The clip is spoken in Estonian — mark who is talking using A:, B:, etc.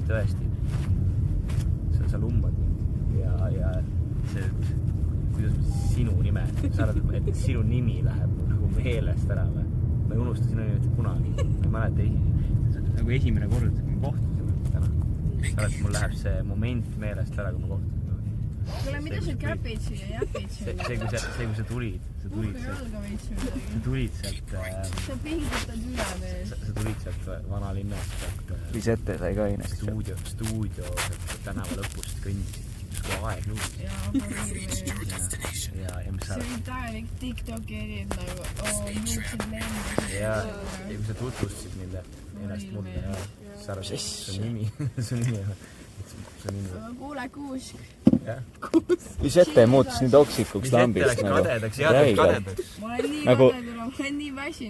A: tõesti. Sa lumbad ja see, kuidas sinu nime, sa arvad, et sinu nimi läheb nagu meelest ära või? Ma ei unusta sinu nimi kunagi. Ma ei mäleta nagu esimene kord, kui me kohtusime täna. Sa arvad, et mul läheb see moment meelest ära, kui me kohtusime.
B: Kuule, mida sa käpid siia, jäpid siia?
A: See, kui sa tulid sealt...
B: Sa pingutad üle veel.
A: Sa tulid sealt vanalinnast, sealt...
C: Lisette sai ka inest.
A: Stuudio tänava lõpust kõndisid. Kui aeg luus.
B: Ja
A: mis sa...
B: See oli täielik TikToki erid nagu, juuksed lendid.
A: Ja kui sa tutvustasid mille ennast mulle ja sa arvad, et su nimi.
B: Kuule, Kuusk.
C: Lisette muutus nii toksikuks lambist.
A: Lisette läks kadedaks, jäädaks kadedaks.
B: Ma olen nii kadeduna, ma olen nii väsinud.